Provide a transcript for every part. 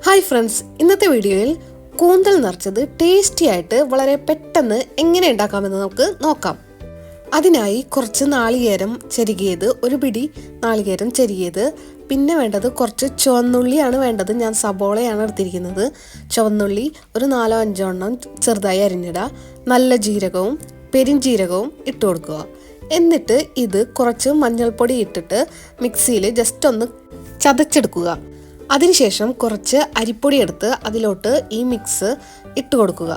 Hi friends, ഇന്നത്തെ വീഡിയോയിൽ കൂന്തൽ നിറച്ചത് ടേസ്റ്റി ആയിട്ട് വളരെ പെട്ടെന്ന് എങ്ങനെ ഉണ്ടാക്കാമെന്ന് നമുക്ക് നോക്കാം. അതിനായി കുറച്ച് നാളികേരം ചെരുകിയത്, ഒരു പിടി നാളികേരം ചെരുകിയത്, പിന്നെ വേണ്ടത് കുറച്ച് ചുവന്നുള്ളിയാണ് വേണ്ടത്. ഞാൻ സബോളയാണ് എടുത്തിരിക്കുന്നത്. ചുവന്നുള്ളി ഒരു 4-5 എണ്ണം ചെറുതായി അരിഞ്ഞിടുക. നല്ല ജീരകവും പെരിഞ്ജീരകവും ഇട്ട് കൊടുക്കുക. എന്നിട്ട് ഇത് കുറച്ച് മഞ്ഞൾപ്പൊടി ഇട്ടിട്ട് മിക്സിയിൽ ജസ്റ്റ് ഒന്ന് ചതച്ചെടുക്കുക. അതിനുശേഷം കുറച്ച് അരിപ്പൊടി എടുത്ത് അതിലോട്ട് ഈ മിക്സ് ഇട്ട് കൊടുക്കുക.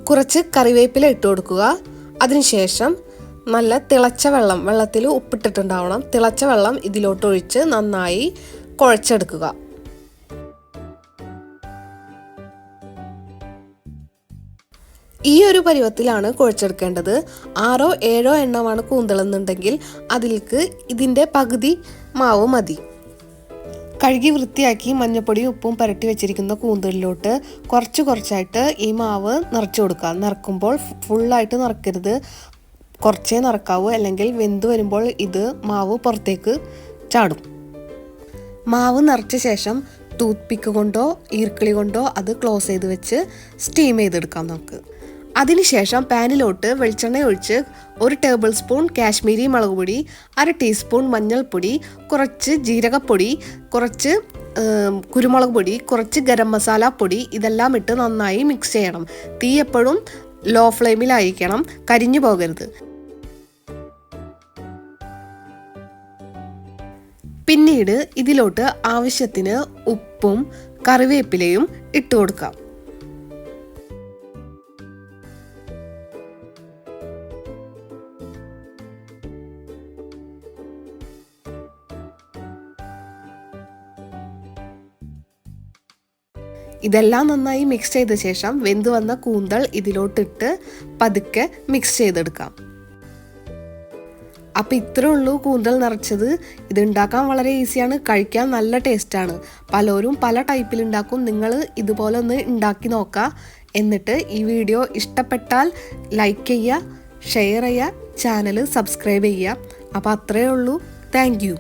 കുറച്ച് കറിവേപ്പില ഇട്ട് കൊടുക്കുക. അതിനുശേഷം നല്ല തിളച്ച വെള്ളം, വെള്ളത്തിൽ ഉപ്പിട്ടിട്ടുണ്ടാവണം, തിളച്ച വെള്ളം ഇതിലോട്ട് ഒഴിച്ച് നന്നായി കുഴച്ചെടുക്കുക. ഈ ഒരു പരുവത്തിലാണ് കുഴച്ചെടുക്കേണ്ടത്. 6-7 എണ്ണമാണ് കൂന്തളെന്നുണ്ടെങ്കിൽ അതിലേക്ക് ഇതിൻ്റെ പകുതി മാവ് മതി. കഴുകി വൃത്തിയാക്കി മഞ്ഞപ്പൊടിയും ഉപ്പും പുരട്ടി വെച്ചിരിക്കുന്ന കൂന്തലിലോട്ട് കുറച്ചായിട്ട് ഈ മാവ് നിറച്ചു കൊടുക്കുക. നിറക്കുമ്പോൾ ഫുള്ളായിട്ട് നിറക്കരുത്, കുറച്ചേ നിറക്കാവൂ, അല്ലെങ്കിൽ വെന്ത് വരുമ്പോൾ ഇത് മാവ് പുറത്തേക്ക് ചാടും. മാവ് നിറച്ച ശേഷം ടൂത്ത് പിക്ക് കൊണ്ടോ ഈർക്കിളി കൊണ്ടോ അത് ക്ലോസ് ചെയ്ത് വെച്ച് സ്റ്റീം ചെയ്തെടുക്കാം നമുക്ക്. അതിനുശേഷം പാനിലോട്ട് വെളിച്ചെണ്ണ ഒഴിച്ച് 1 ടേബിൾ സ്പൂൺ കാശ്മീരി മുളക് പൊടി, 1/2 ടീസ്പൂൺ മഞ്ഞൾപ്പൊടി, കുറച്ച് ജീരകപ്പൊടി, കുറച്ച് കുരുമുളക് പൊടി, കുറച്ച് ഗരം മസാല പൊടി, ഇതെല്ലാം ഇട്ട് നന്നായി മിക്സ് ചെയ്യണം. തീ എപ്പോഴും ലോ ഫ്ലെയിമിലായിരിക്കണം, കരിഞ്ഞു പോകരുത്. പിന്നീട് ഇതിലോട്ട് ആവശ്യത്തിന് ഉപ്പും കറിവേപ്പിലയും ഇട്ട് കൊടുക്കാം. ഇതെല്ലാം നന്നായി മിക്സ് ചെയ്ത ശേഷം വെന്ത് വന്ന കൂന്തൽ ഇതിലോട്ടിട്ട് പതുക്കെ മിക്സ് ചെയ്തെടുക്കാം. അപ്പോൾ ഇത്രേ ഉള്ളൂ കൂന്തൽ നിറച്ചത്. ഇത് ഉണ്ടാക്കാൻ വളരെ ഈസിയാണ്, കഴിക്കാൻ നല്ല ടേസ്റ്റാണ്. പലരും പല ടൈപ്പിൽ ഉണ്ടാക്കും. നിങ്ങൾ ഇതുപോലെ ഒന്ന് ഉണ്ടാക്കി നോക്കുക. എന്നിട്ട് ഈ വീഡിയോ ഇഷ്ടപ്പെട്ടാൽ ലൈക്ക് ചെയ്യുക, ഷെയർ ചെയ്യുക, ചാനൽ സബ്സ്ക്രൈബ് ചെയ്യുക. അപ്പോൾ അത്രയേ ഉള്ളൂ. Thank you.